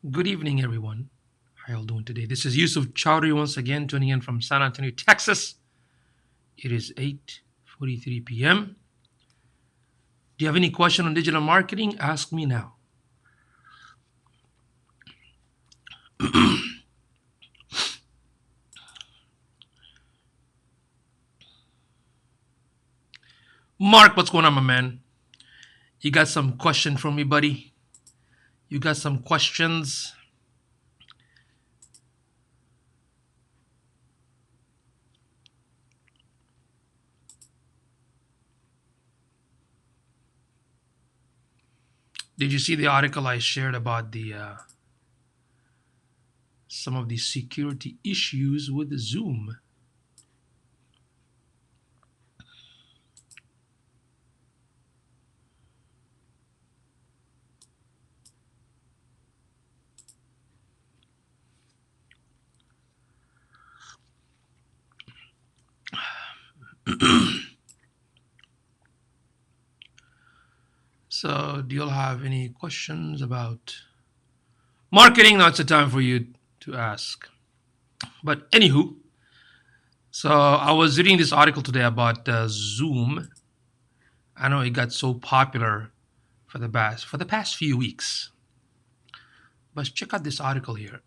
Good evening, everyone. How y'all doing today? This is Yusuf Chowdhury once again, tuning in from San Antonio, Texas. It is 8:43 p.m. Do you have any question on digital marketing? Ask me now. Mark, what's going on, my man? You got some question for me, buddy? You got some questions? Did you see the article I shared about the some of the security issues with Zoom? So, do y'all have any questions about marketing? Now it's the time for you to ask. But anywho, so I was reading this article today about Zoom. I know it got so popular for the past few weeks. But check out this article here.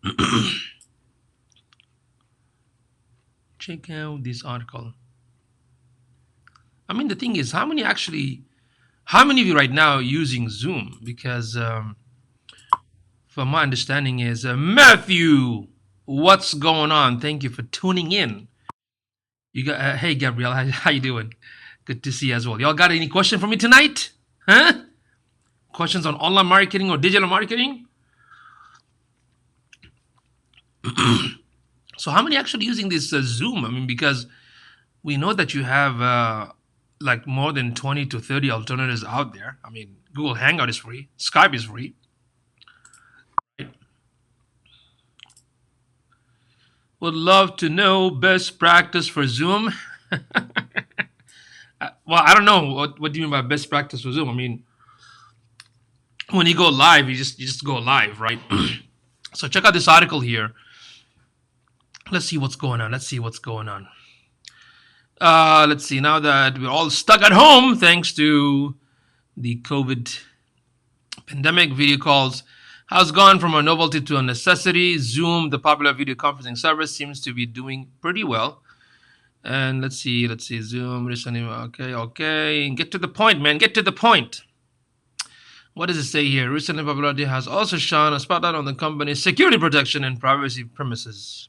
Check out this article. I mean, the thing is, how many of you right now are using Zoom? Because from my understanding is Matthew, what's going on? Thank you for tuning in. You got hey Gabrielle, how you doing? Good to see you as well. Y'all got any question for me tonight? Huh? Questions on online marketing or digital marketing? So how many actually using this Zoom? I mean, because we know that you have like more than 20 to 30 alternatives out there. I mean, Google Hangout is free, Skype is free. Right? Would love to know best practice for Zoom. Well, I don't know what do you mean by best practice for Zoom. I mean, when you go live, you just go live, right? So check out this article here. Let's see what's going on. Let's see what's going on. Let's see. Now that we're all stuck at home thanks to the COVID pandemic, video calls has gone from a novelty to a necessity. Zoom, the popular video conferencing service, seems to be doing pretty well. And let's see. Zoom recently. Okay. Get to the point, man. Get to the point. What does it say here? Recent popularity has also shone a spotlight on the company's security protection and privacy promises.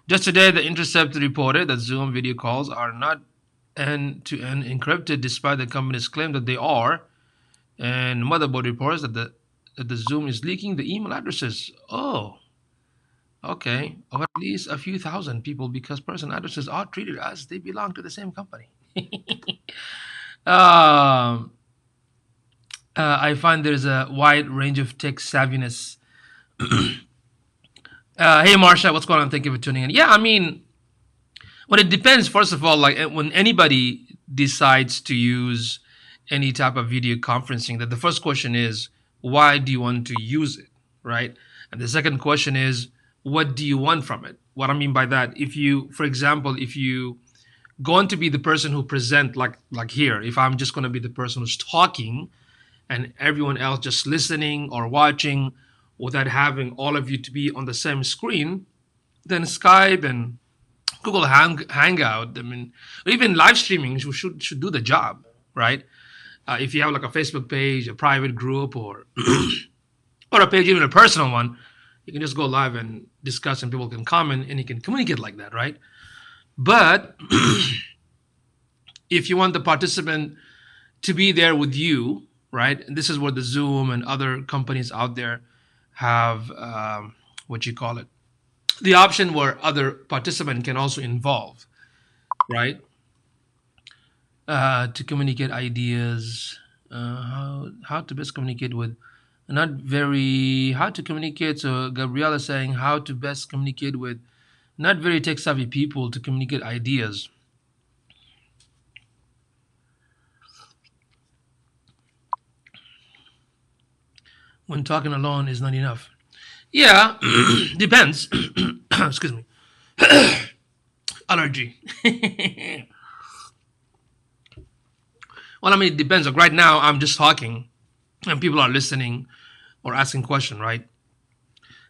Just today, The Intercept reported that Zoom video calls are not end-to-end encrypted, despite the company's claim that they are. And Motherboard reports that the Zoom is leaking the email addresses. Oh, okay, of at least a few thousand people, because personal addresses are treated as they belong to the same company. um, I find there's a wide range of tech savviness. Hey, Marsha, what's going on? Thank you for tuning in. Yeah, I mean, well, it depends. First of all, like when anybody decides to use any type of video conferencing, that the first question is, why do you want to use it, right? And the second question is, what do you want from it? What I mean by that, if you, for example, if you going to be the person who present like here, if I'm just going to be the person who's talking and everyone else just listening or watching without having all of you to be on the same screen, then Skype and Google Hangout, I mean, even live streaming should do the job, right? If you have like a Facebook page, a private group, or or a page, even a personal one, you can just go live and discuss, and people can comment, and you can communicate like that, right? But if you want the participant to be there with you, right? And this is where the Zoom and other companies out there have what you call it, the option where other participant can also involve, right? To communicate ideas, how to best communicate with not very how to communicate. So Gabriella is saying how to best communicate with not very tech savvy people to communicate ideas. When talking alone is not enough. Yeah, depends. Excuse me. Allergy. Well, I mean, it depends. Like right now, I'm just talking, and people are listening or asking question. Right?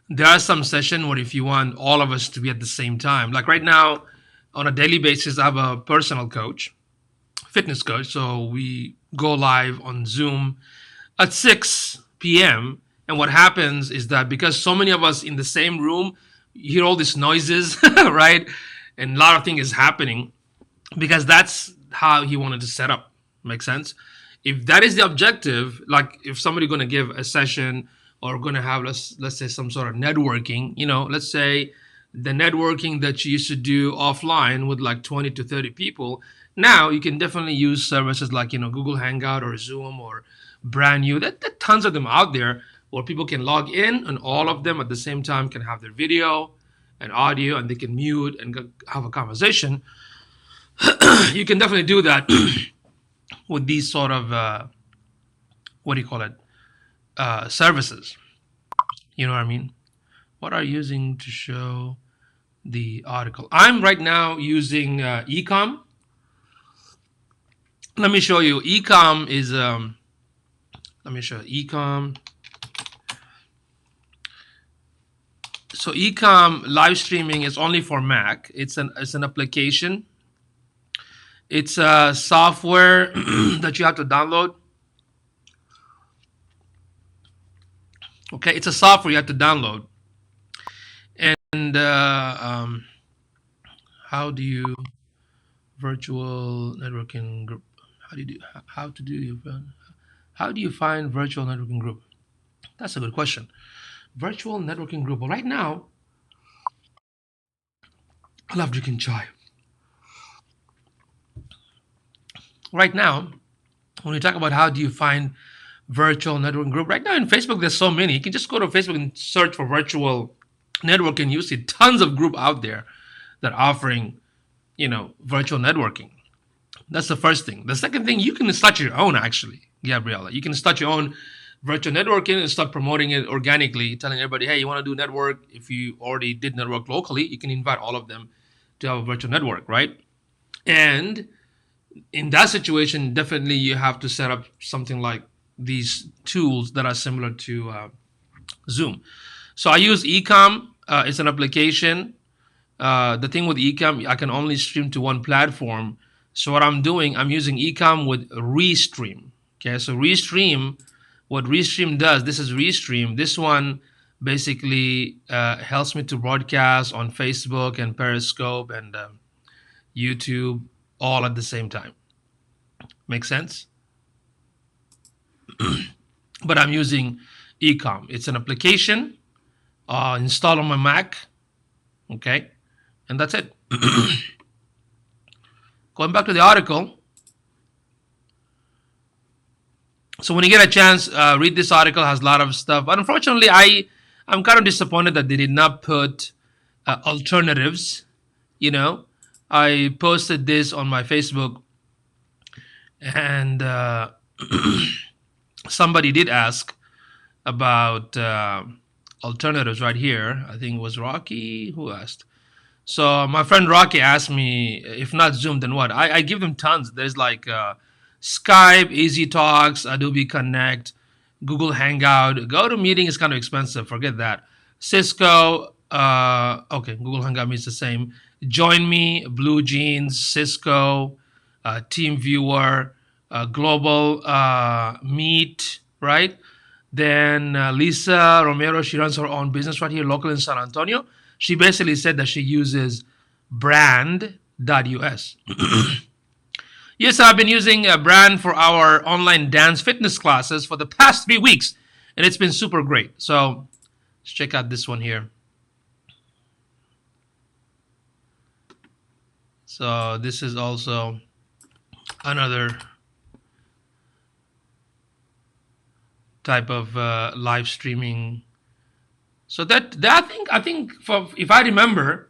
There are some session where if you want all of us to be at the same time, like right now, on a daily basis, I have a personal coach, fitness coach. So we go live on Zoom at 6 p.m. And what happens is that because so many of us in the same room, you hear all these noises, right? And a lot of things is happening because that's how he wanted to set up. Make sense? If that is the objective, like if somebody going to give a session or going to have let's say some sort of networking, let's say the networking that you used to do offline with like 20 to 30 people, now you can definitely use services like Google Hangout or Zoom or Brand New. That tons of them out there where people can log in and all of them at the same time can have their video and audio and they can mute and have a conversation. You can definitely do that with these sort of what do you call it services. You know what I mean? What are you using to show the article? I'm right now using Ecom. Let me show you. Ecom is let me show you. Ecom. So Ecom live streaming is only for Mac. It's an application. It's a software that you have to download. Okay, it's a software you have to download. And how do you virtual networking group? How do you do? How to do your? How do you find virtual networking group? That's a good question. Virtual networking group. Well, right now, I love drinking chai. Right now, when we talk about how do you find virtual networking group, right now in Facebook, there's so many. You can just go to Facebook and search for virtual networking. You see tons of group out there that are offering, virtual networking. That's the first thing. The second thing, you can start your own actually, Gabriella. You can start your own virtual networking and start promoting it organically, telling everybody, hey, you want to do network? If you already did network locally, you can invite all of them to have a virtual network, right? And in that situation, definitely you have to set up something like these tools that are similar to Zoom. So I use Ecom. It's an application. The thing with Ecom, I can only stream to one platform. So what I'm doing, I'm using Ecom with Restream. Okay, so Restream, what Restream does, this is Restream. This one basically helps me to broadcast on Facebook and Periscope and YouTube all at the same time. Make sense? But I'm using Ecom. It's an application installed on my Mac. Okay, and that's it. Going back to the article. So when you get a chance, read this article. It has a lot of stuff. But unfortunately, I'm kind of disappointed that they did not put alternatives. I posted this on my Facebook, and somebody did ask about alternatives right here. I think it was Rocky who asked. So my friend Rocky asked me, if not Zoom, then what? I give them tons. There's like Skype, Easy Talks, Adobe Connect, Google Hangout. GoToMeeting is kind of expensive. Forget that. Cisco. Okay, Google Hangout means the same. Join Me, Blue Jeans, Cisco, TeamViewer, Global Meet, right? Then Lisa Romero, she runs her own business right here, local in San Antonio. She basically said that she uses brand.us. Yes, I've been using a brand for our online dance fitness classes for the past 3 weeks, and it's been super great. So let's check out this one here. So this is also another type of live streaming. So that I think if I remember,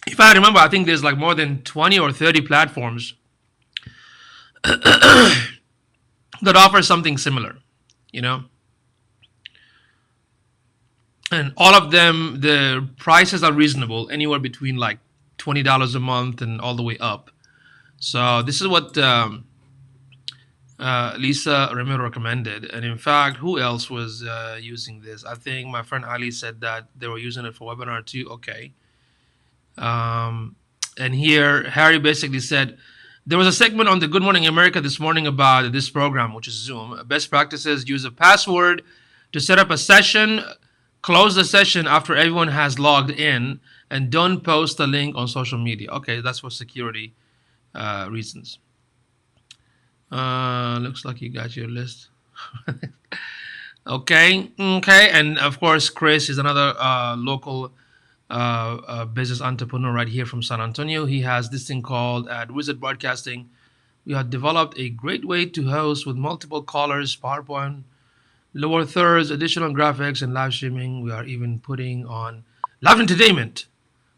I think there's like more than 20 or 30 platforms that offer something similar. and all of them, the prices are reasonable, anywhere between like $20 a month and all the way up. So this is what Lisa Remiro recommended. And in fact, who else was using this? I think my friend Ali said that they were using it for webinar too. Okay. Um, and here, Harry basically said there was a segment on the Good Morning America this morning about this program, which is Zoom. Best practices: use a password to set up a session, close the session after everyone has logged in, and don't post the link on social media. Okay, that's for security reasons. Looks like you got your list. Okay, and of course, Chris is another local business entrepreneur right here from San Antonio. He has this thing called at Wizard Broadcasting. We have developed a great way to host with multiple callers, PowerPoint, lower thirds, additional graphics, and live streaming. We are even putting on live entertainment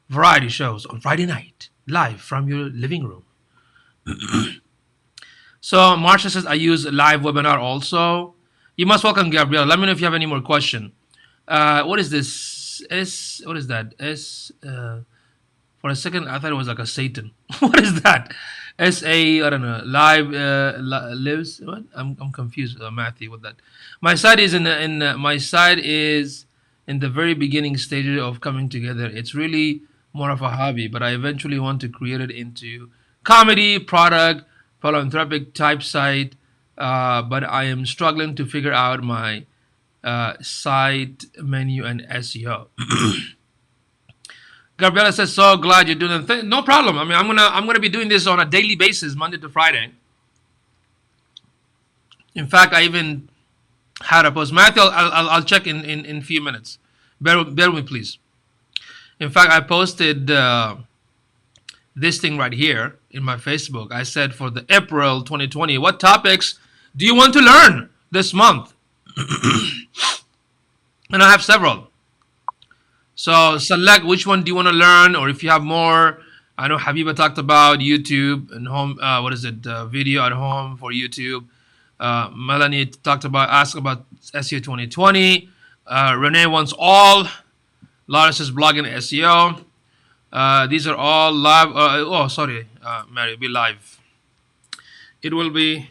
variety shows on Friday night, live from your living room. So Marsha says I use live webinar also. You must welcome Gabrielle. Let me know if you have any more question. What is this? S. What is that? S. For a second, I thought it was like a Satan. What is that? SA. I don't know. Live lives. What? I'm confused, Matthew, with that. My site is my site is in the very beginning stages of coming together. It's really more of a hobby, but I eventually want to create it into comedy, product, philanthropic type site. But I am struggling to figure out my site menu and SEO. Gabriela says, "So glad you're doing it." No problem. I mean, I'm gonna be doing this on a daily basis, Monday to Friday. In fact, I even had a post. Matthew, I'll check in a few minutes. Bear with me, please. In fact, I posted this thing right here in my Facebook. I said for the April 2020, what topics do you want to learn this month? And I have several. So select which one do you want to learn, or if you have more. I know Habiba talked about YouTube and home. What is it? Video at home for YouTube. Melanie talked about asked about SEO 2020. Renee wants all. Laura says blogging SEO. These are all live. Oh, sorry, Mary, it'll be live. It will be.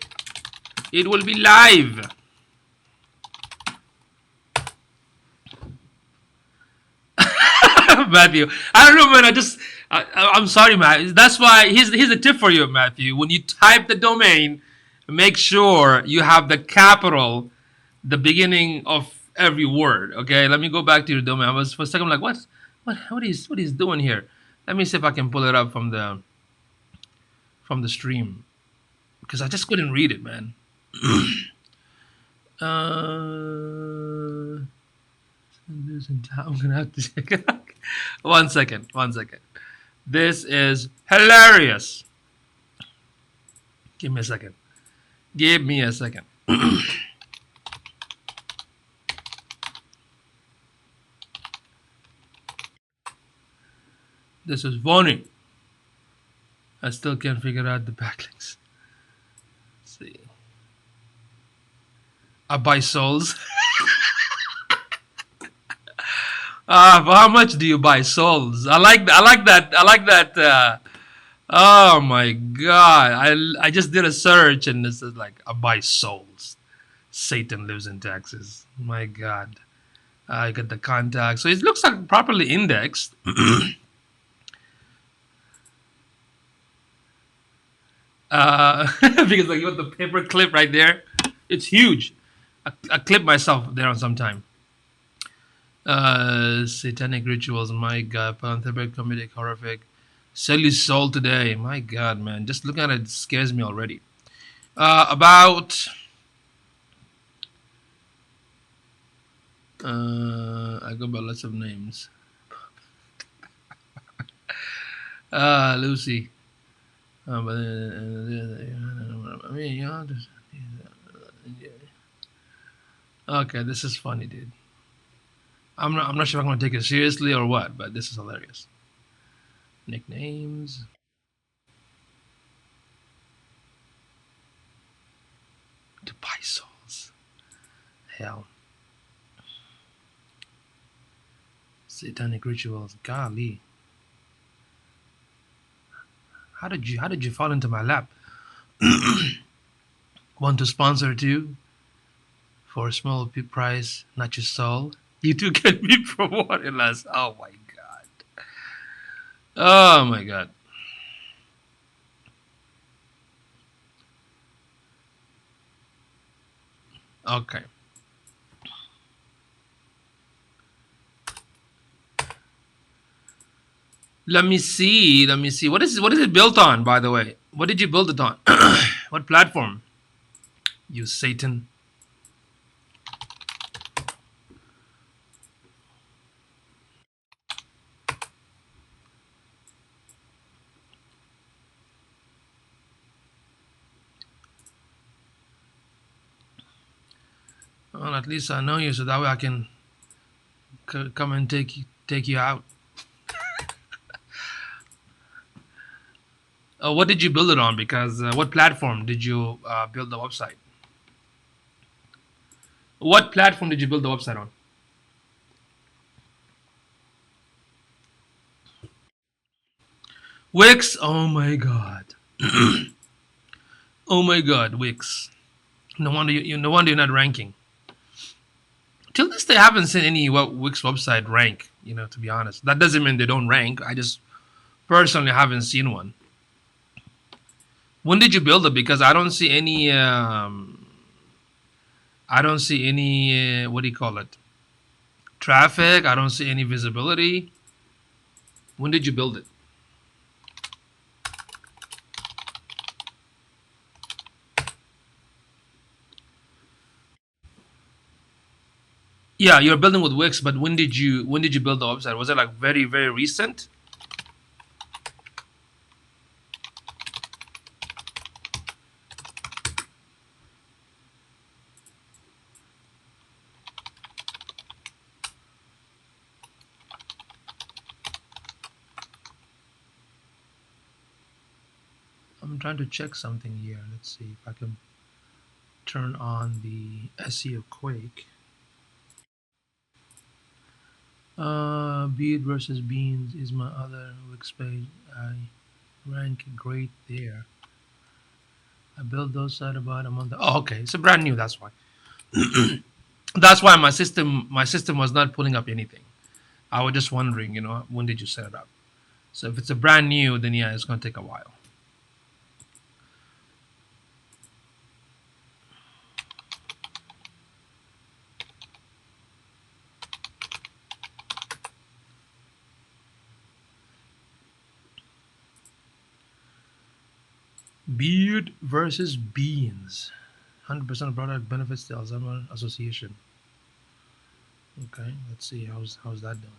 It will be live. Matthew. I don't know, man. I'm sorry, Matt. That's why here's a tip for you, Matthew. When you type the domain, make sure you have the capital, the beginning of every word. Okay. Let me go back to your domain. I was for a second like, what he's doing here? Let me see if I can pull it up from the stream because I just couldn't read it, man. uh, I'm gonna have to check it out. One second. One second. This is hilarious. Give me a second. Give me a second. This is funny. I still can't figure out the backlinks. Let's see. I buy souls. For how much do you buy souls? I like that. I like that. Oh my god! I just did a search and this is like I buy souls. Satan lives in Texas. My god! I got the contact, so it looks like properly indexed. Because like you got the paper clip right there. It's huge. I clipped myself there on some time. Satanic rituals. My god! Philanthropic, comedic, horrific. Sell your soul today. My god, man! Just looking at it scares me already. About I go by lots of names. Lucy. But I mean, you know, okay, this is funny, dude. I'm not sure if I'm gonna take it seriously or what, but this is hilarious. Nicknames to buy souls. Hell. Satanic rituals. Golly, how did you fall into my lap? Want to sponsor too for a small price, not your soul. You two can be promoted as. Oh my god. Oh my god. Okay. Let me see. Let me see. What is it built on, by the way? What did you build it on? What platform? You Satan. Well, at least I know you, so that way I can come and take you out. What did you build it on? Because what platform did you build the website? What platform did you build the website on? Wix. Oh my god. Oh my god, Wix. No wonder no wonder you're not ranking. Till this day, I haven't seen any Wix website rank. To be honest, that doesn't mean they don't rank. I just personally haven't seen one. When did you build it? Because I don't see any. I don't see any. What do you call it? Traffic. I don't see any visibility. When did you build it? Yeah, you're building with Wix, but when did you build the website? Was it like very very recent? I'm trying to check something here. Let's see if I can turn on the SEO Quake. Beard versus Beans is my other Wix page. I rank great there. I built those site about a month. Oh, okay. It's a brand new. That's why. That's why my system was not pulling up anything. I was just wondering, when did you set it up? So if it's a brand new, then yeah, it's gonna take a while. Beard versus Beans. 100% product benefits the Alzheimer Association. Okay, let's see how's that done.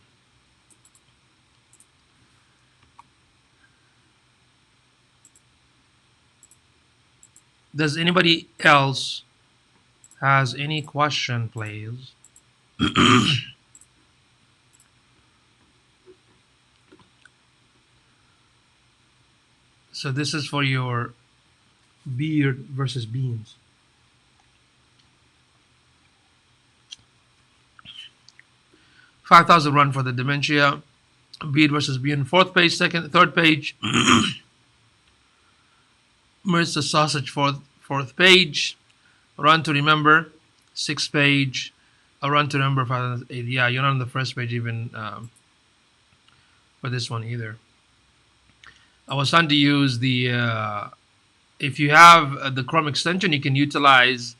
Does anybody else has any question, please? So this is for your beard versus beans. 5,000 run for the dementia. Beard versus bean. Fourth page, third page. Merge the sausage. Fourth page. Run to remember. Sixth page. A run to remember. 5,008. Yeah, you're not on the first page even for this one either. I was trying to use the. If you have the Chrome extension, you can utilize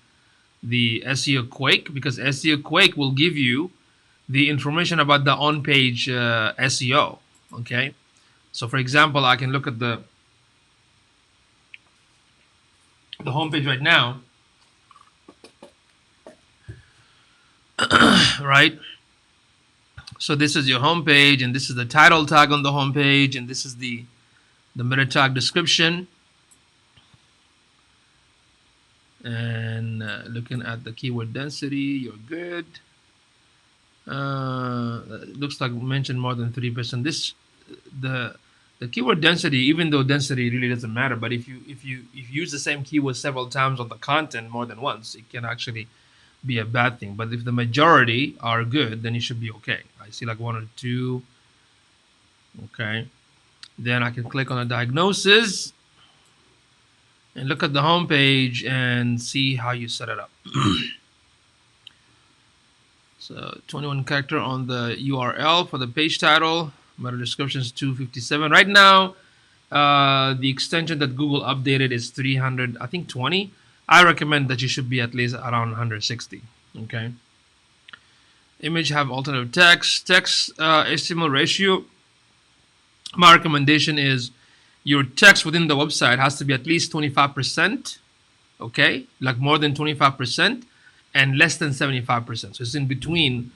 the SEO Quake, because SEO Quake will give you the information about the on-page SEO. Okay, so for example, I can look at the homepage right now, right? So this is your homepage, and this is the title tag on the homepage, and this is the meta tag description. And looking at the keyword density, you're good. Looks like mentioned more than 3%. The keyword density, even though density really doesn't matter, but if you use the same keyword several times on the content more than once, it can actually be a bad thing. But if the majority are good, then you should be okay. I see like one or two. Okay. Then I can click on the diagnosis and look at the home page and see how you set it up. So 21 character on the URL for the page title. Meta description is 257. Right now, the extension that Google updated is 300, I think 20. I recommend that you should be at least around 160. Okay. Image have alternative text. Text HTML ratio. My recommendation is your text within the website has to be at least 25%. Okay, like more than 25% and less than 75%. So it's in between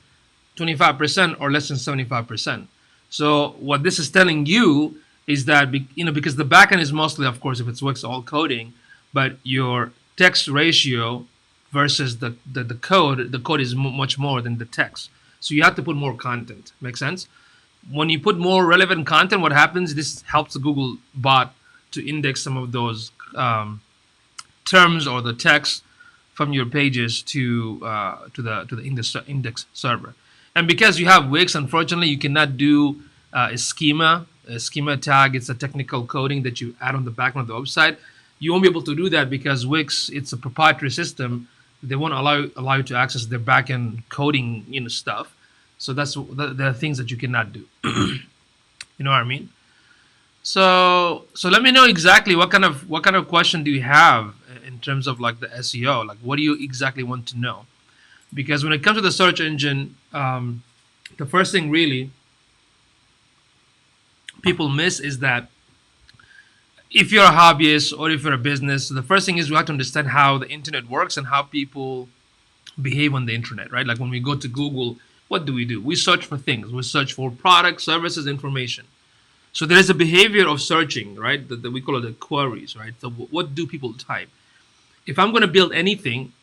25% or less than 75%. So what this is telling you is that because the backend is mostly, of course, if it's Wix, all coding, but your text ratio versus the code is much more than the text. So you have to put more content. Make sense? When you put more relevant content, what happens? This helps the Google bot to index some of those terms or the text from your pages to the index server. And because you have Wix, unfortunately, you cannot do a schema tag. It's a technical coding that you add on the back end of the website. You won't be able to do that because Wix, it's a proprietary system. They won't allow you to access their backend coding, stuff. So there are things that you cannot do. You know what I mean? So let me know exactly what kind of question do you have in terms of like the SEO? Like, what do you exactly want to know? Because when it comes to the search engine, the first thing really people miss is that if you're a hobbyist or if you're a business, the first thing is we have to understand how the internet works and how people behave on the internet, right? Like when we go to Google, what do? We search for things. We search for products, services, information. So there is a behavior of searching, right? That we call it the queries, right? So what do people type? If I'm going to build anything,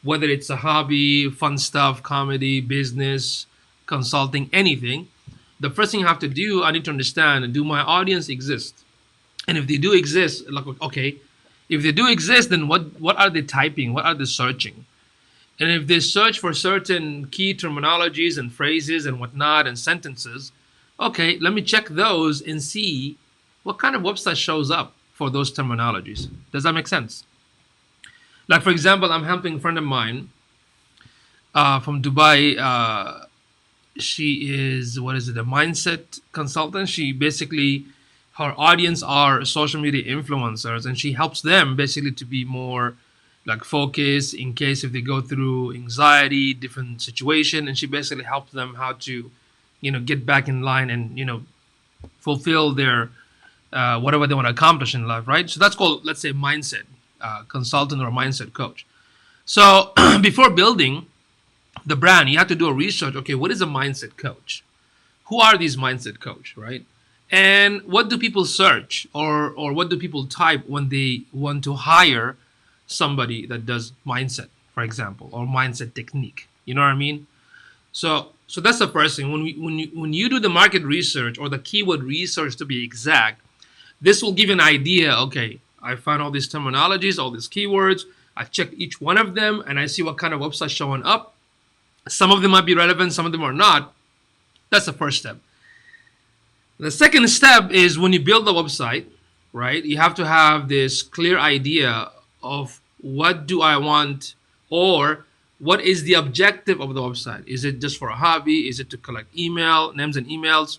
whether it's a hobby, fun stuff, comedy, business, consulting, anything, the first thing I have to do, I need to understand, do my audience exist? And if they do exist, like, okay, if they do exist, then what are they typing? What are they searching? And if they search for certain key terminologies and phrases and whatnot and sentences, okay, let me check those and see what kind of website shows up for those terminologies. Does that make sense? Like, for example, I'm helping a friend of mine from Dubai. She is, a mindset consultant. She basically, her audience are social media influencers, and she helps them basically to be more like focused in case if they go through anxiety, different situation, and she basically helps them how to, get back in line and fulfill their whatever they want to accomplish in life, right? So that's called, let's say, mindset consultant or mindset coach. So before building the brand, you have to do a research. Okay, what is a mindset coach? Who are these mindset coach, right? And what do people search or what do people type when they want to hire somebody that does mindset, for example, or mindset technique? You know what I mean? So that's the first thing. When you do the market research or the keyword research, to be exact, this will give you an idea. Okay, I found all these terminologies, all these keywords. I checked each one of them, and I see what kind of websites showing up. Some of them might be relevant, some of them are not. That's the first step. The second step is when you build the website, right? You have to have this clear idea of what do I want, or what is the objective of the website? Is it just for a hobby? Is it to collect names and emails?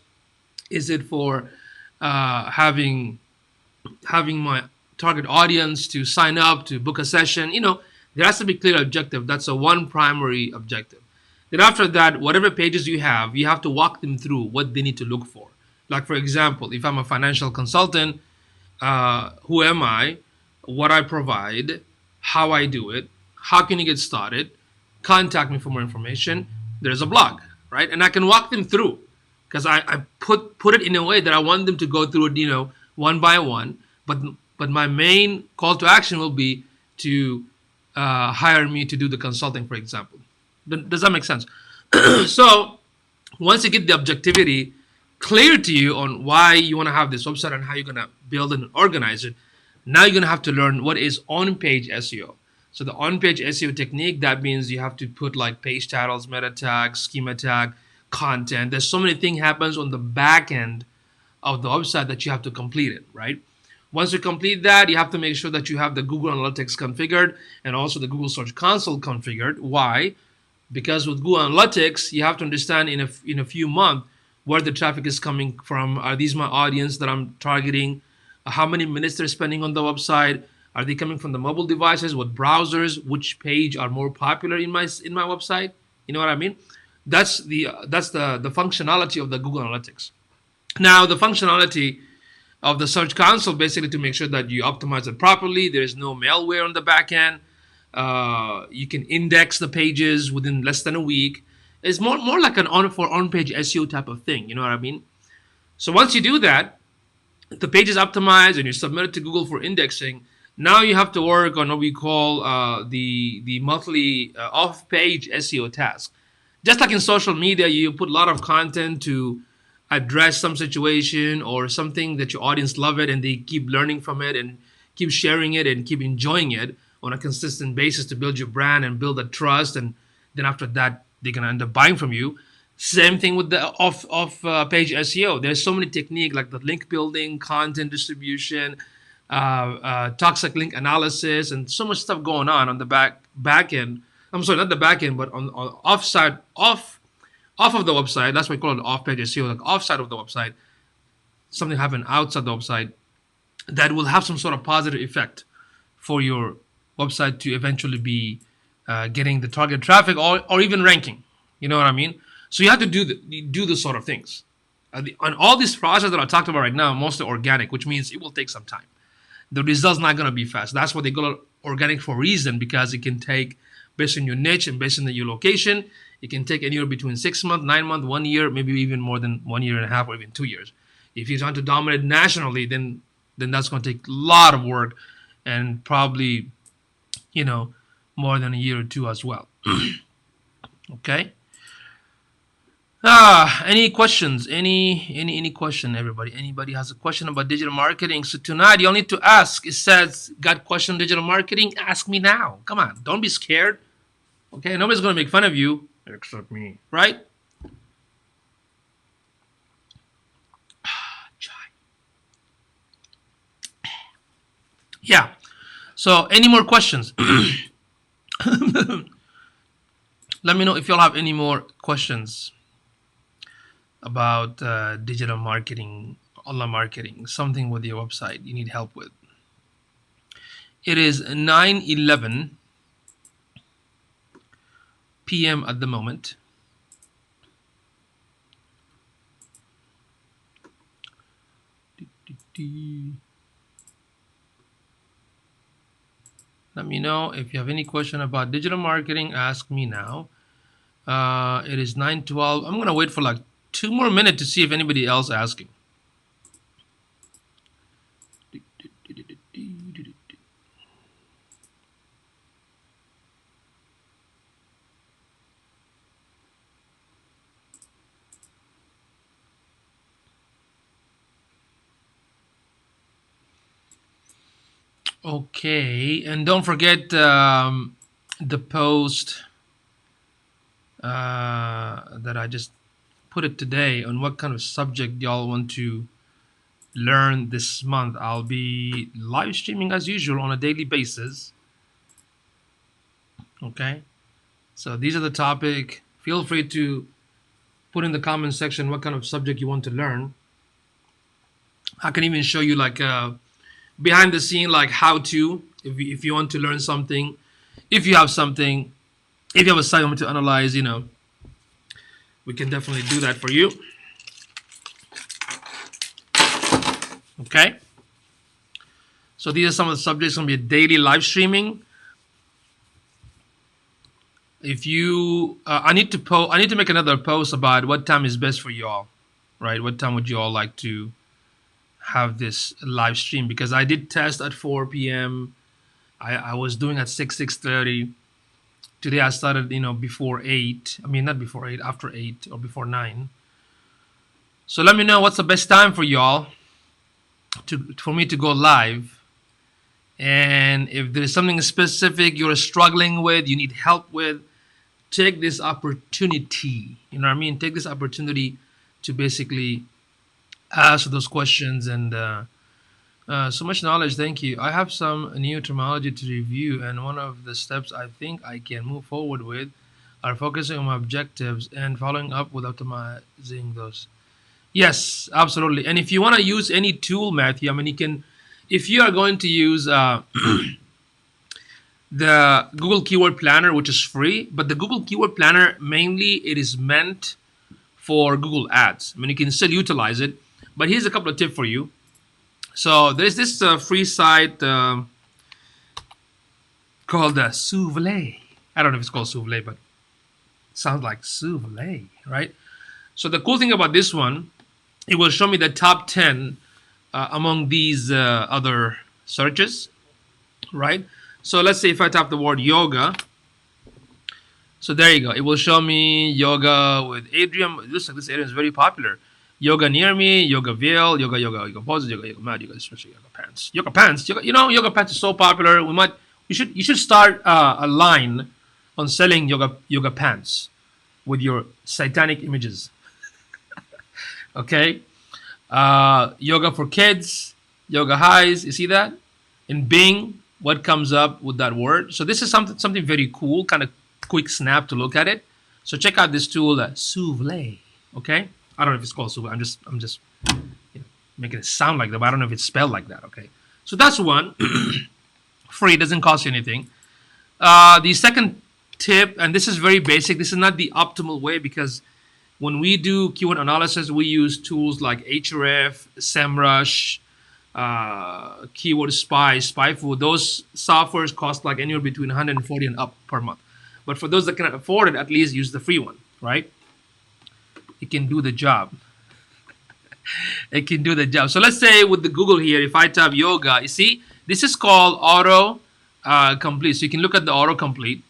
Is it for having my target audience to sign up to book a session? There has to be clear objective. That's one primary objective. Then after that, whatever pages you have to walk them through what they need to look for. Like, for example, if I'm a financial consultant, who am I, what I provide, how I do it, how can you get started, contact me for more information. There's a blog, right? And I can walk them through because I put it in a way that I want them to go through it, one by one. But my main call to action will be to hire me to do the consulting, for example. Does that make sense? So once you get the objectivity clear to you on why you want to have this website and how you're going to build and organize it, now you're going to have to learn what is on-page SEO. So the on-page SEO technique, that means you have to put like page titles, meta tags, schema tag, content. There's so many things happens on the back end of the website that you have to complete it, right? Once you complete that, you have to make sure that you have the Google Analytics configured and also the Google Search Console configured. Why? Because with Google Analytics, you have to understand in a few months where the traffic is coming from. Are these my audience that I'm targeting? How many minutes they're spending on the website? Are they coming from the mobile devices? What browsers? Which page are more popular in my website? You know what I mean? That's the functionality of the Google Analytics. Now the functionality of the Search Console basically to make sure that you optimize it properly. There is no malware on the back end. You can index the pages within less than a week. It's more like an on-page SEO type of thing. You know what I mean? So once you do that, the page is optimized and you submit it to Google for indexing. Now you have to work on what we call the monthly off-page SEO task. Just like in social media, you put a lot of content to address some situation or something that your audience love it and they keep learning from it and keep sharing it and keep enjoying it on a consistent basis to build your brand and build that trust, and then after that they're gonna end up buying from you. Same thing with the off page SEO. There's so many techniques like the link building, content distribution, toxic link analysis, and so much stuff going on the back end. I'm sorry, not the back end, but on off of the website. That's why we call it off page SEO, like offside of the website. Something happen outside the website that will have some sort of positive effect for your website to eventually be getting the target traffic or even ranking. You know what I mean? So you have to do this sort of things. On all these processes that I talked about right now, mostly organic, which means it will take some time. The result's not going to be fast. That's why they call it organic for a reason, because it can take, based on your niche and based on your location, it can take anywhere between 6 months, 9 months, 1 year, maybe even more than 1 year and a half or even 2 years. If you're trying to dominate nationally, then that's going to take a lot of work and probably, more than a year or two as well. Okay. Any questions? Any question, everybody? Anybody has a question about digital marketing? So tonight you'll need to ask. It says, got question on digital marketing? Ask me now. Come on, don't be scared. Okay, nobody's gonna make fun of you except me, right? Yeah. So any more questions? Let me know if y'all have any more questions about digital marketing, online marketing, something with your website you need help with. It is 9:11 p.m. at the moment. Let me know if you have any question about digital marketing. Ask me now. It is 9:12. I'm gonna wait for like 2 more minutes to see if anybody else asking. Okay, and don't forget the post that I just put it today on what kind of subject y'all want to learn this month. I'll be live streaming as usual on a daily basis. Okay, so these are the topic. Feel free to put in the comment section what kind of subject you want to learn. I can even show you like behind the scene, like how to, if you want to learn something, if you have something, if you have a assignment to analyze, we can definitely do that for you. Okay. So these are some of the subjects going to be daily live streaming. If you, I need to make another post about what time is best for you all, right? What time would you all like to have this live stream? Because I did test at 4 p.m. I was doing at 6:30. Today I started, before 8. I mean, not before 8, after 8 or before 9. So let me know what's the best time for y'all for me to go live And if there is something specific you're struggling with, you need help with, take this opportunity. You know what I mean? Take this opportunity to basically ask those questions. And so much knowledge. Thank you. I have some new terminology to review, and one of the steps I think I can move forward with are focusing on my objectives and following up with optimizing those. Yes, absolutely. And if you want to use any tool, Matthew, I mean, you can, if you are going to use the Google Keyword Planner, which is free, but the Google Keyword Planner mainly it is meant for Google Ads. I mean, you can still utilize it, but here's a couple of tips for you. So there's this free site called Souvlay. I don't know if it's called Souvlay, but it sounds like Souvlay, right? So the cool thing about this one, it will show me the top 10 among these other searches, right? So let's say if I type the word yoga, so there you go. It will show me yoga with Adrian. Looks like this Adrian is very popular. Yoga near me, yoga veil, yoga poses, yoga mat, yoga especially yoga pants. Yoga pants, yoga pants is so popular. You should start a line on selling yoga pants with your satanic images. Okay, yoga for kids, yoga highs. You see that in Bing? What comes up with that word? So this is something very cool, kind of quick snap to look at it. So check out this tool, Souvlay. Okay, I don't know if it's called Souvlay. I'm just making it sound like that, but I don't know if it's spelled like that. Okay, so that's one. Free, doesn't cost you anything. The second tip, and this is very basic. This is not the optimal way because when we do keyword analysis, we use tools like Ahref, SEMrush, Keyword Spy, SpyFu. Those softwares cost like anywhere between 140 and up per month. But for those that cannot afford it, at least use the free one, right? It can do the job. It can do the job. So let's say with the Google here, if I type yoga, you see, this is called auto complete. So you can look at the auto complete.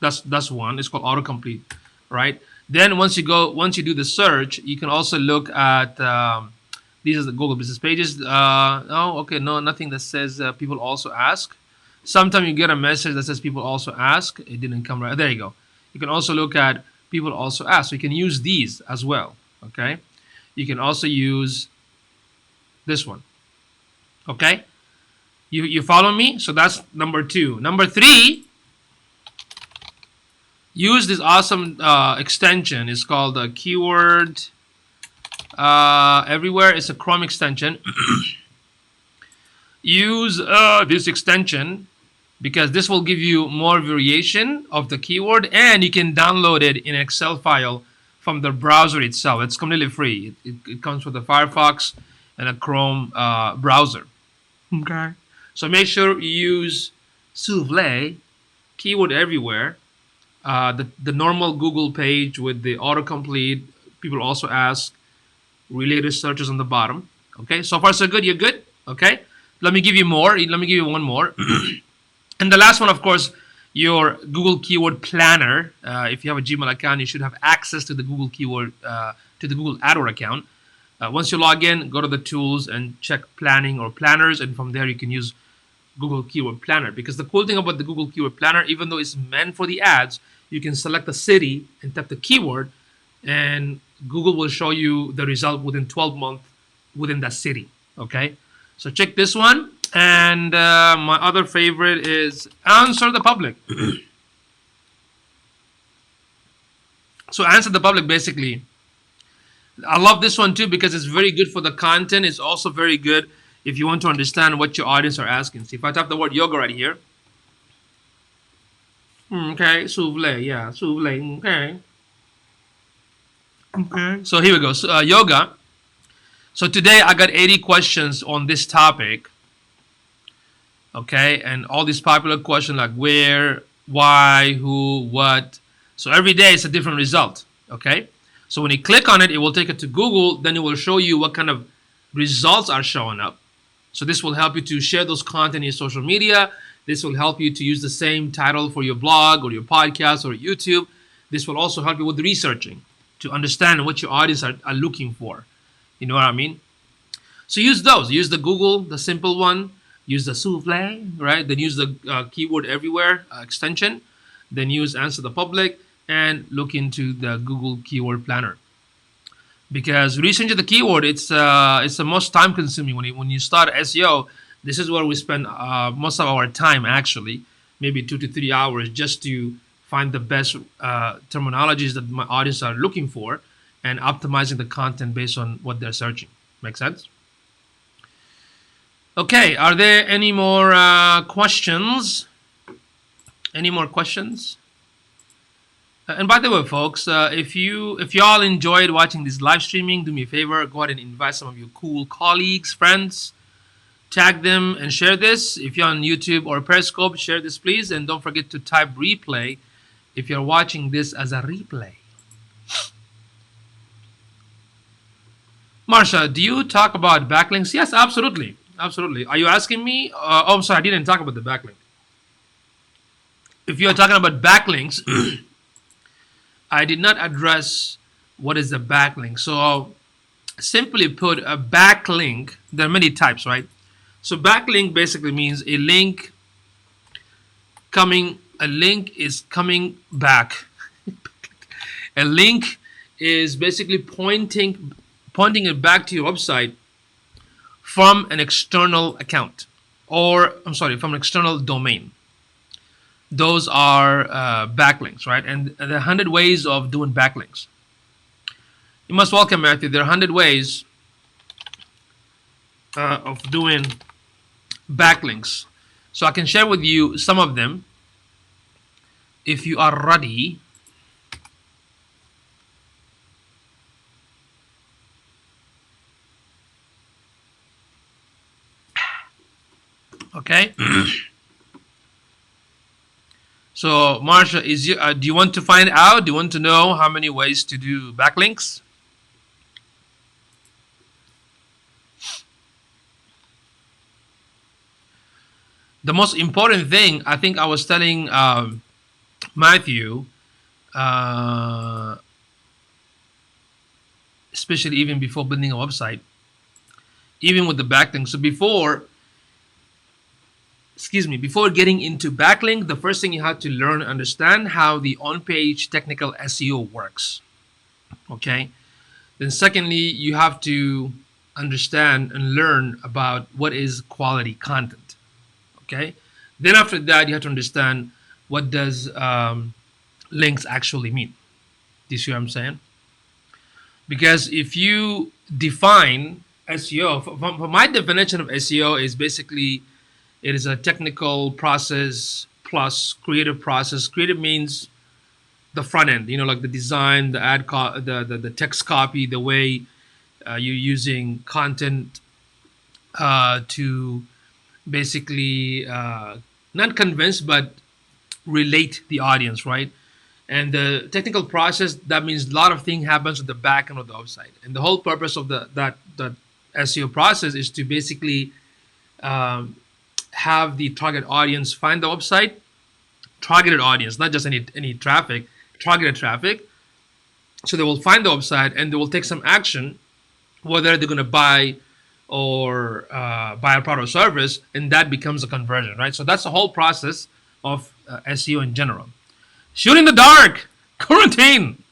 That's one. It's called auto complete, right? Then once you do the search, you can also look at these are the Google business pages. No, nothing that says people also ask. Sometimes you get a message that says people also ask. It didn't come right. There you go. You can also look at people also ask. So you can use these as well. Okay. You can also use this one. Okay. You follow me? So that's number 2. Number 3. Use this awesome extension. It's called Keyword Everywhere. It's a Chrome extension. Use this extension because this will give you more variation of the keyword, and you can download it in an Excel file from the browser itself. It's completely free. It comes with a Firefox and a Chrome browser. Okay. So make sure you use Souvlay, Keyword Everywhere, the normal Google page with the autocomplete. People also ask, related searches on the bottom. Okay, so far so good. You're good. Okay, let me give you more. Let me give you one more. And the last one, of course, your Google Keyword Planner. If you have a Gmail account, you should have access to the Google Keyword to the Google AdWords account. Once you log in, go to the tools and check planning or planners, and from there you can use Google Keyword Planner. Because the cool thing about the Google Keyword Planner, even though it's meant for the ads, you can select the city and type the keyword, and Google will show you the result within 12 months within that city. Okay, so check this one. And my other favorite is Answer the Public. So Answer the Public, basically, I love this one too because it's very good for the content. It's also very good if you want to understand what your audience are asking. So if I type the word yoga right here. Okay, Souvlay, yeah, Souvlay, okay. Okay. So here we go. So, yoga. So today I got 80 questions on this topic. Okay, and all these popular questions like where, why, who, what. So every day it's a different result. Okay, so when you click on it, it will take it to Google. Then it will show you what kind of results are showing up. So this will help you to share those content in your social media. This will help you to use the same title for your blog or your podcast or YouTube. This will also help you with researching to understand what your audience are looking for. You know what I mean? So use those. Use the Google, the simple one. use the souffle, right? Then use the keyword everywhere extension. Then use answer the public and look into the Google Keyword Planner. Because researching the keyword, it's the most time consuming when you start SEO. This is where we spend most of our time actually, maybe 2 to 3 hours just to find the best terminologies that my audience are looking for and optimizing the content based on what they're searching. Make sense? Okay, are there any more questions? Any more questions? And by the way, folks, if y'all enjoyed watching this live streaming, do me a favor, go ahead and invite some of your cool colleagues, friends, tag them and share this. If you're on YouTube or Periscope, share this please, and don't forget to type replay if you're watching this as a replay. Marsha, do you talk about backlinks? Yes, absolutely. Absolutely. Are you asking me? Oh, I'm sorry, I didn't talk about the backlink. If you're talking about backlinks, I did not address what is the backlink. So simply put, a backlink, there are many types, right? So backlink basically means a link is coming back. A link is basically pointing it back to your website from an external account, or I'm sorry, from an external domain. Those are backlinks, right? And there are 100 ways of doing backlinks. You must welcome, Matthew. There are 100 ways of doing backlinks. So I can share with you some of them if you are ready. Okay. So, Marsha, do you want to find out? Do you want to know how many ways to do backlinks? The most important thing, I think I was telling Matthew, especially even before building a website, even with the backlinks. So before getting into backlink, the first thing you have to learn and understand how the on-page technical SEO works. Okay. Then secondly, you have to understand and learn about what is quality content. Okay. Then after that, you have to understand what does links actually mean. Do you see what I'm saying? Because if you define SEO, for my definition of SEO is basically, it is a technical process plus creative process. Creative means the front end, like the design, the ad, the text copy, the way you're using content to basically not convince but relate the audience, right? And the technical process, that means a lot of things happens at the back end of the website. And the whole purpose of that SEO process is to basically have the target audience find the website, targeted audience, not just any traffic, targeted traffic. So they will find the website and they will take some action, whether they're going to buy or buy a product or service, and that becomes a conversion, right? So that's the whole process of SEO in general. Shoot in the dark, quarantine.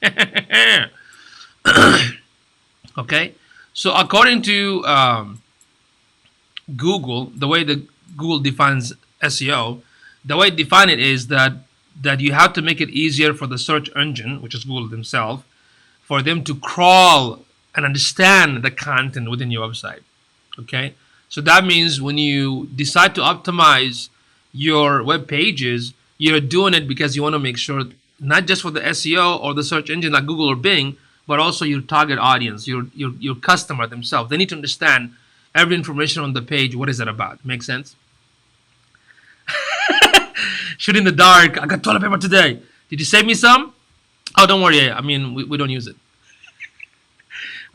Okay, so according to Google, the way that Google defines SEO, the way it defines it is that you have to make it easier for the search engine, which is Google themselves, for them to crawl and understand the content within your website. Okay, so that means when you decide to optimize your web pages, you're doing it because you want to make sure not just for the SEO or the search engine like Google or Bing, but also your target audience, your customer themselves. They need to understand every information on the page. What is it about? Make sense? Shoot in the dark. I got toilet paper today. Did you save me some? Oh, don't worry. I mean, we don't use it.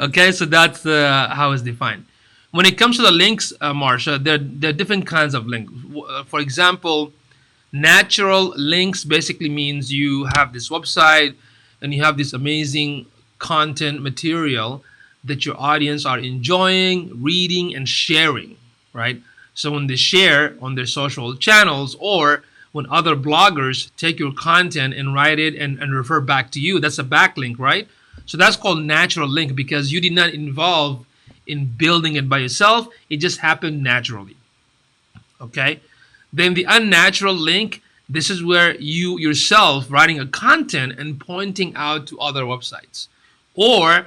Okay, so that's how it's defined. When it comes to the links, Marsha, there are different kinds of links. For example, natural links basically means you have this website and you have this amazing content material that your audience are enjoying, reading, and sharing, right? So when they share on their social channels, or when other bloggers take your content and write it and refer back to you, that's a backlink, right? So that's called natural link because you did not involve in building it by yourself. It just happened naturally. Okay. Then the unnatural link, this is where you yourself writing a content and pointing out to other websites, or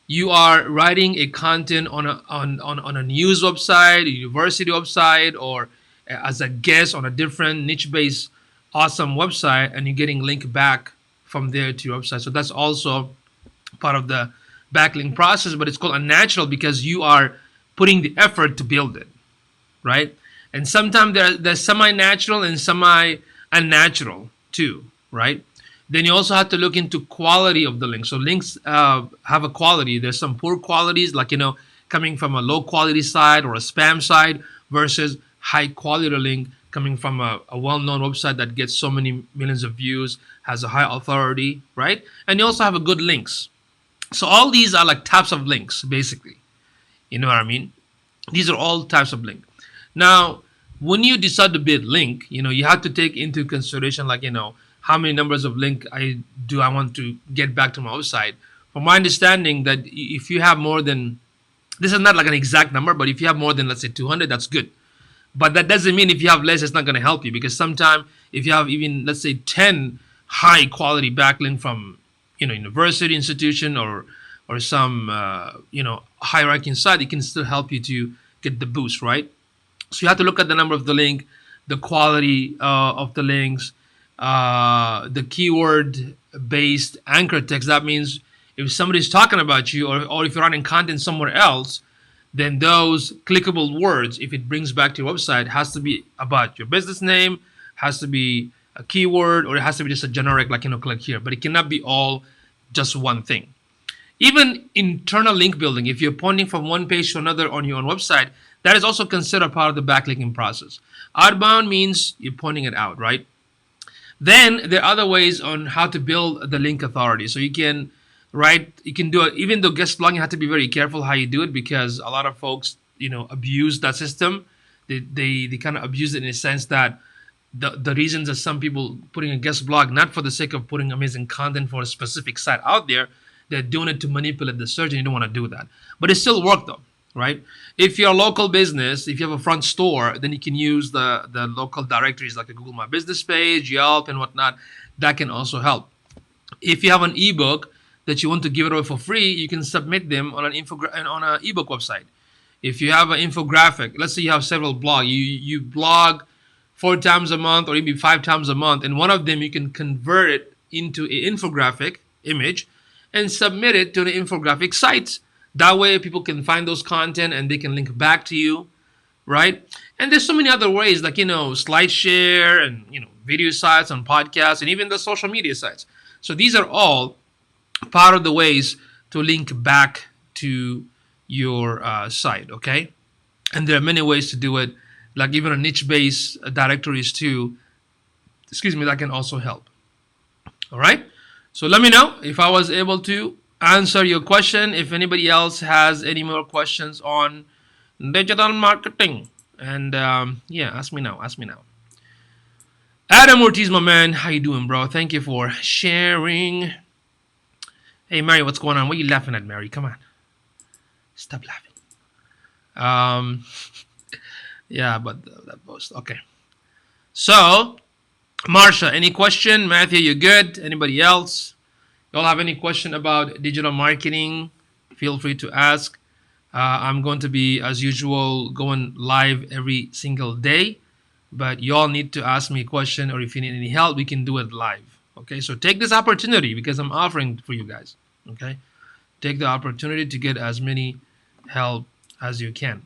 you are writing a content on a news website, a university website, or as a guest on a different niche based awesome website, and you're getting link back from there to your website. So that's also part of the backlink process, but it's called unnatural because you are putting the effort to build it, right? And sometimes they're semi-natural and semi-unnatural too, right? Then you also have to look into quality of the link. So links have a quality. There's some poor qualities, like coming from a low quality site or a spam site, versus high quality link coming from a well-known website that gets so many millions of views, has a high authority, right? And you also have a good links. So all these are like types of links, basically. You know what I mean? These are all types of link. Now, when you decide to build link, you have to take into consideration, like, how many numbers of link I want to get back to my website. From my understanding, that if you have more than, this is not like an exact number, but if you have more than, let's say, 200, that's good. But that doesn't mean if you have less, it's not going to help you, because sometimes if you have even, let's say, 10 high quality backlink from, university institution or some, high ranking site, it can still help you to get the boost, right? So you have to look at the number of the link, the quality of the links, the keyword based anchor text. That means if somebody's talking about you, or if you're running content somewhere else, then those clickable words, if it brings back to your website, has to be about your business name, has to be a keyword, or it has to be just a generic, like, click here. But it cannot be all just one thing. Even internal link building, if you're pointing from one page to another on your own website, that is also considered part of the backlinking process. Outbound means you're pointing it out, right? Then there are other ways on how to build the link authority. So you can do it. Even though guest blogging, you have to be very careful how you do it, because a lot of folks, abuse that system. They kind of abuse it in a sense that the reasons that some people putting a guest blog, not for the sake of putting amazing content for a specific site out there, they're doing it to manipulate the search, and you don't want to do that. But it still works though, right? If you're a local business, if you have a front store, then you can use the local directories like a Google My Business page, Yelp, and whatnot. That can also help. If you have an ebook that you want to give it away for free, you can submit them on an ebook website. If you have an infographic, let's say you have several blogs, you blog 4 times a month or maybe 5 times a month, and one of them you can convert it into an infographic image and submit it to the infographic sites. That way people can find those content and they can link back to you, right? And there's so many other ways, like, SlideShare and, video sites on podcasts and even the social media sites. So these are all part of the ways to link back to your site, okay? And there are many ways to do it, like even a niche-based directories too, that can also help. All right? So let me know if I was able to answer your question. If anybody else has any more questions on digital marketing, and ask me now. Adam Ortiz, my man, how you doing, bro? Thank you for sharing. Hey, Mary, what's going on? What are you laughing at, Mary? Come on, stop laughing. Yeah, but that post. Okay. So, Marsha, any question? Matthew, you good? Anybody else? Y'all have any question about digital marketing? Feel free to ask. I'm going to be, as usual, going live every single day. But y'all need to ask me a question, or if you need any help, we can do it live. Okay, so take this opportunity because I'm offering for you guys. Okay, take the opportunity to get as many help as you can.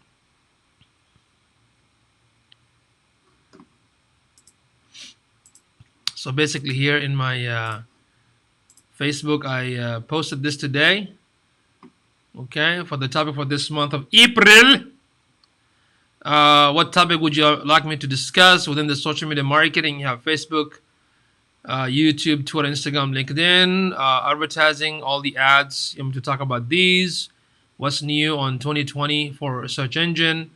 So basically here in my Facebook, I posted this today. Okay, for the topic for this month of April. What topic would you like me to discuss within the social media marketing? You have Facebook, YouTube, Twitter, Instagram, LinkedIn, advertising, all the ads. I'm going to talk about these. What's new on 2020 for search engine?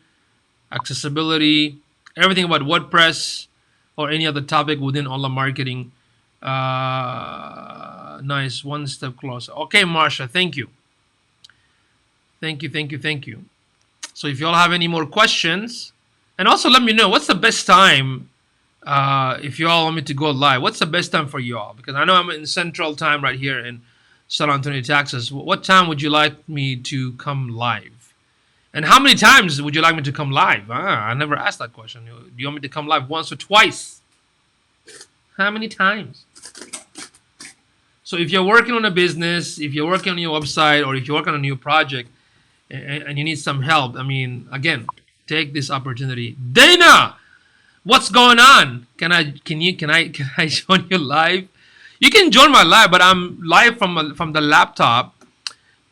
accessibility, everything about WordPress or any other topic within online marketing. Nice, one step closer. Okay, Marsha, thank you. Thank you, thank you, thank you. So if you all have any more questions, and also let me know what's the best time if you all want me to go live. What's the best time for you all? Because I know I'm in Central Time right here in San Antonio, Texas. What time would you like me to come live? And how many times would you like me to come live? I never asked that question. Do you want me to come live once or twice? How many times? So if you're working on a business, if you're working on your website, or if you're working on a new project and you need some help, I mean, again, take this opportunity. Dana, what's going on? Can I join you live? You can join my live, but I'm live from the laptop.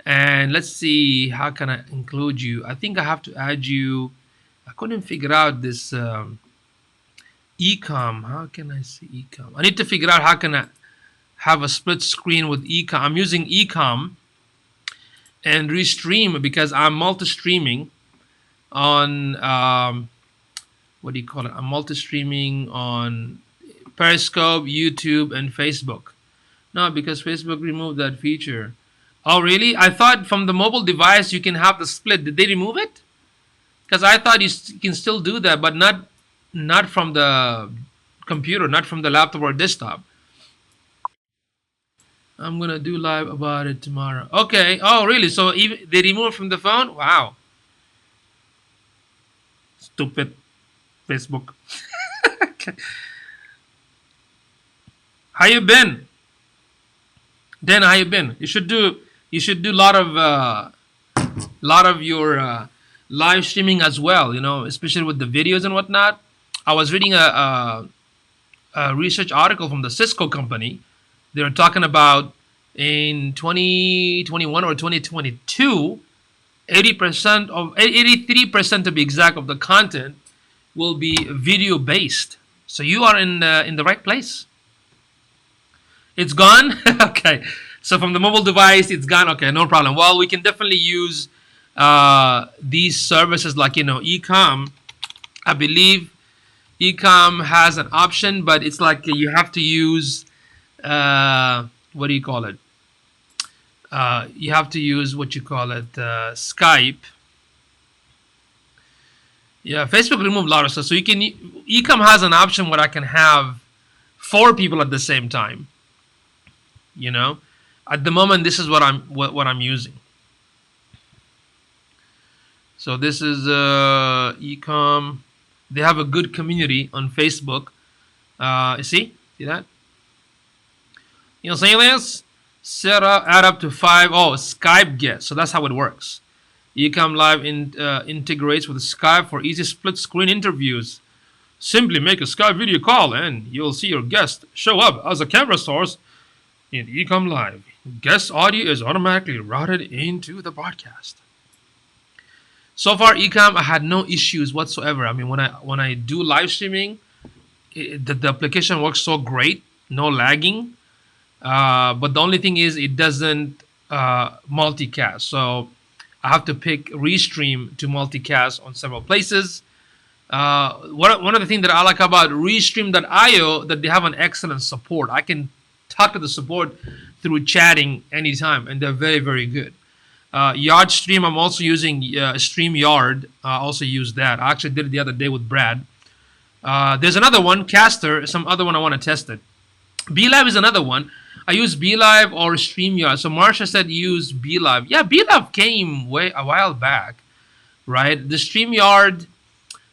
And let's see, how can I include you? I think I have to add you. I couldn't figure out this Ecom. How can I see Ecom? I need to figure out how can I have a split screen with Ecom. I'm using Ecom and Restream because I'm multi-streaming on what do you call it? I'm multi-streaming on Periscope, YouTube, and Facebook. No, because Facebook removed that feature. Oh, really? I thought from the mobile device you can have the split. Did they remove it? Because I thought you can still do that, but not from the computer, not from the laptop or desktop. I'm gonna do live about it tomorrow. Okay. Oh, really? So even they remove it from the phone? Wow. Stupid Facebook. Okay. How you been? Dan, how you been? You should do lot of your live streaming as well. You know, especially with the videos and whatnot. I was reading a research article from the Cisco company. They were talking about in 2021 or 2022, 80% of 83% to be exact of the content will be video based. So you are in the right place. It's gone. Okay. So from the mobile device, it's gone. Okay, no problem. Well, we can definitely use these services like Ecom. I believe Ecom has an option, but it's like you have to use what do you call it? You have to use what you call it Skype. Yeah, Facebook removed a lot of stuff, so you can. Ecom has an option where I can have 4 people at the same time. You know, at the moment, this is what I'm using. So this is Ecom. They have a good community on Facebook. You see that? You know, say this. Set up, add up to 5. Oh, Skype guest. So that's how it works. Ecom Live integrates with Skype for easy split screen interviews. Simply make a Skype video call and you'll see your guest show up as a camera source in Ecom Live. Guest audio is automatically routed into the broadcast. So far, Ecom, I had no issues whatsoever. I mean, when I do live streaming, the application works so great, no lagging. But the only thing is it doesn't multicast. So I have to pick Restream to multicast on several places. One of the things that I like about Restream.io that they have an excellent support. I can talk to the support through chatting anytime, and they're very, very good. YardStream, I'm also using StreamYard. I also use that. I actually did it the other day with Brad. There's another one, Caster, some other one I want to test it. BeLive is another one. I use BeLive or StreamYard. So Marsha said use BeLive. Yeah, BeLive came a while back, right? The StreamYard,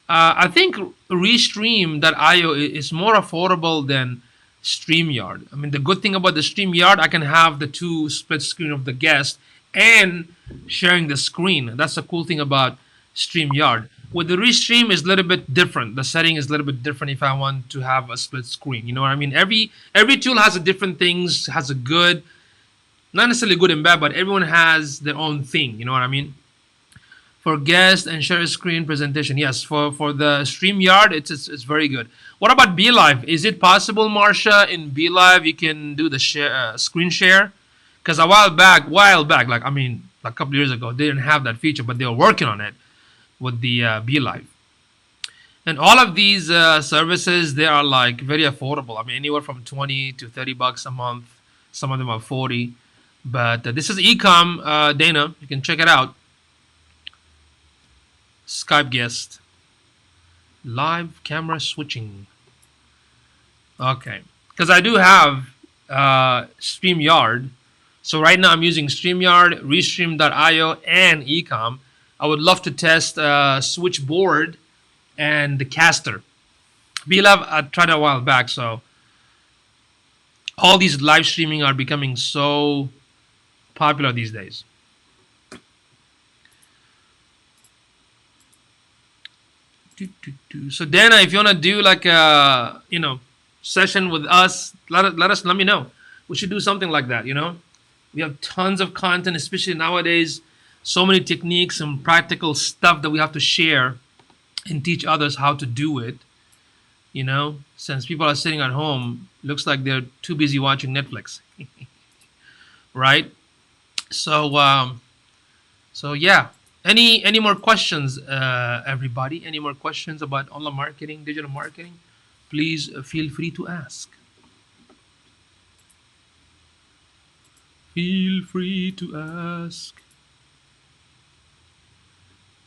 I think Restream.io is more affordable than StreamYard. I mean, the good thing about the StreamYard, I can have the 2 split screen of the guest and sharing the screen. That's the cool thing about StreamYard. With the Restream is a little bit different. The setting is a little bit different if I want to have a split screen. You know what I mean? Every tool has a different things, has a good, not necessarily good and bad, but everyone has their own thing. You know what I mean? For guest and share screen presentation, yes. For the StreamYard, it's very good. What about BeLive? Is it possible, Marsha, in BeLive you can do the screen share? Because a while back, like a couple years ago, they didn't have that feature, but they were working on it with the BeLive. And all of these services, they are like very affordable. I mean, anywhere from 20 to 30 bucks a month. Some of them are 40. But this is Ecom, Dana. You can check it out. Skype guest. Live camera switching. Okay. Because I do have StreamYard. So right now I'm using StreamYard, Restream.io, and Ecom. I would love to test Switchboard and the Caster. BLab, I tried it a while back, so all these live streaming are becoming so popular these days. So Dana, if you wanna do like a session with us, let me know. We should do something like that. We have tons of content, especially nowadays. So many techniques and practical stuff that we have to share and teach others how to do it. Since people are sitting at home, looks like they're too busy watching Netflix, right? So yeah. Any more questions, everybody? Any more questions about online marketing, digital marketing? Please feel free to ask. Feel free to ask.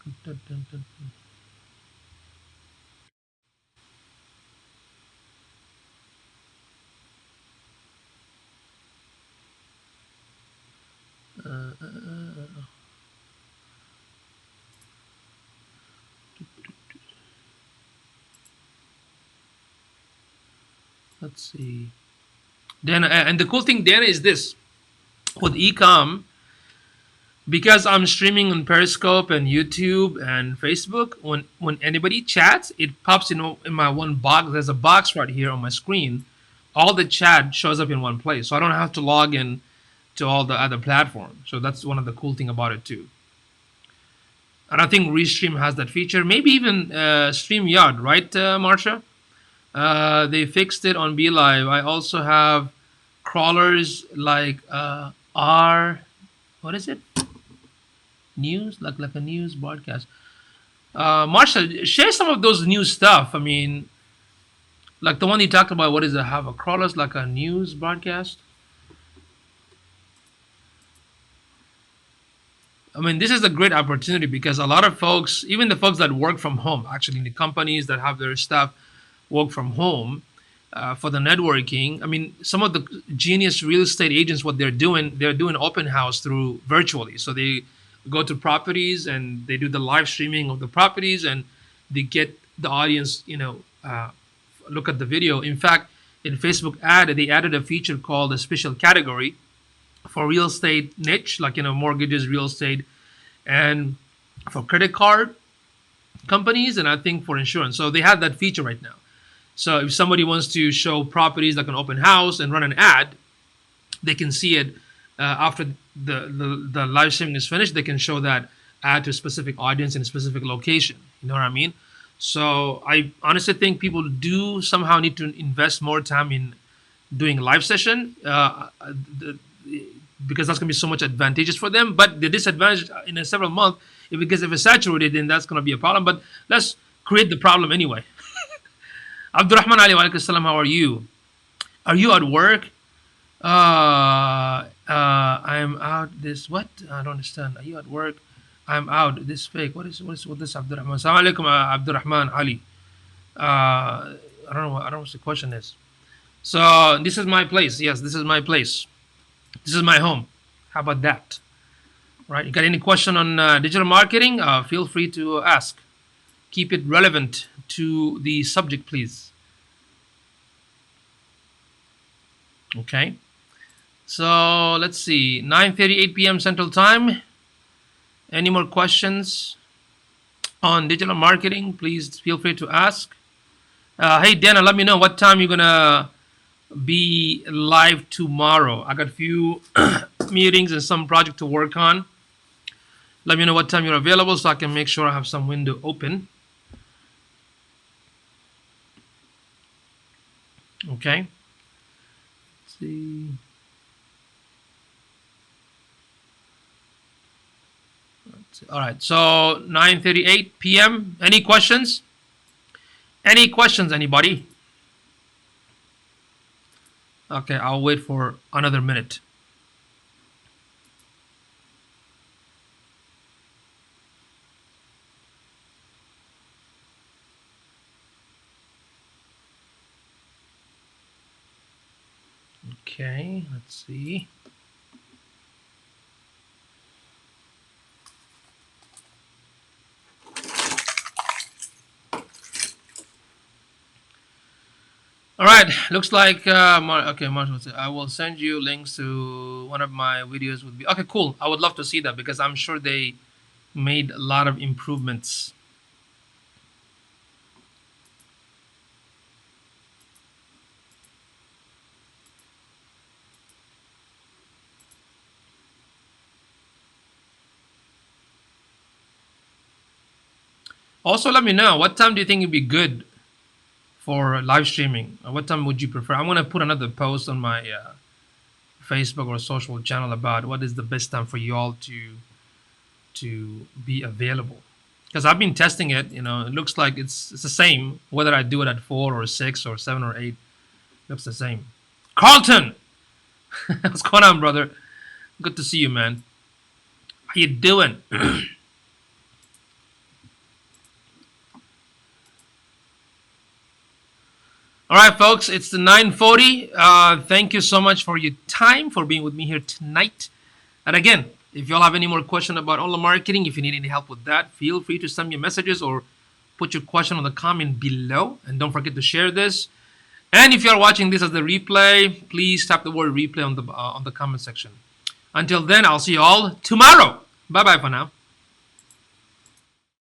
Dun, dun, dun, dun. Let's see. Then, and the cool thing, Dana, is this with Ecom, because I'm streaming on Periscope and YouTube and Facebook. When anybody chats, it pops in my one box. There's a box right here on my screen. All the chat shows up in one place, so I don't have to log in to all the other platforms. So that's one of the cool thing about it too. And I think Restream has that feature. Maybe even StreamYard, right, Marsha? They fixed it on BeLive. I also have crawlers like R. What is it? News, like a news broadcast. Marsha, share some of those news stuff. I mean, like the one you talked about. What is it? Have a crawlers like a news broadcast? I mean, this is a great opportunity because a lot of folks, even the folks that work from home, actually in the companies that have their staff work from home for the networking. I mean, some of the genius real estate agents, what they're doing open house through virtually. So they go to properties and they do the live streaming of the properties and they get the audience, look at the video. In fact, in Facebook ad, they added a feature called a special category for real estate niche, like mortgages, real estate, and for credit card companies, and I think for insurance. So they have that feature right now. So if somebody wants to show properties like an open house and run an ad, they can see it after the live streaming is finished. They can show that ad to a specific audience in a specific location. You know what I mean? So I honestly think people do somehow need to invest more time in doing live session. Because that's going to be so much advantageous for them. But the disadvantage in a several months, because if it's saturated, then that's going to be a problem. But let's create the problem anyway. Abdurrahman Ali, walaikum salam, how are you? Are you at work? I'm out this, what? I don't understand. Are you at work? I'm out. This fake. What is this, Abdurrahman? Assalamu alaikum, Abdurrahman Ali. I don't know. I don't know what the question is. So this is my place. Yes, this is my place. This is my home. How about that? Right? You got any question on digital marketing? Feel free to ask. Keep it relevant to the subject, please. Okay. So let's see. 9:38 p.m. Central Time. Any more questions on digital marketing? Please feel free to ask. Hey Dana, let me know what time you're gonna be live tomorrow. I got a few meetings and some project to work on. Let me know what time you're available so I can make sure I have some window open. Okay. Let's see. All right. So 9:38 p.m. Any questions? Any questions, anybody? Okay, I'll wait for another minute. Okay, let's see. All right, looks like okay, Marshall. I will send you links to one of my videos. Would be okay, cool. I would love to see that because I'm sure they made a lot of improvements. Also, let me know what time do you think would be good for live streaming. What time would you prefer? I'm gonna put another post on my Facebook or social channel about what is the best time for you all to be available. Because I've been testing it, it looks like it's the same whether I do it at 4 or 6 or 7 or 8. Looks the same. Carlton, what's going on, brother? Good to see you, man. How you doing? All right, folks, it's the 9:40. Thank you so much for your time, for being with me here tonight. And again, if y'all have any more question about online marketing, if you need any help with that, feel free to send me messages or put your question on the comment below. And don't forget to share this. And if you are watching this as the replay, please tap the word replay on the comment section. Until then, I'll see you all tomorrow. Bye bye for now.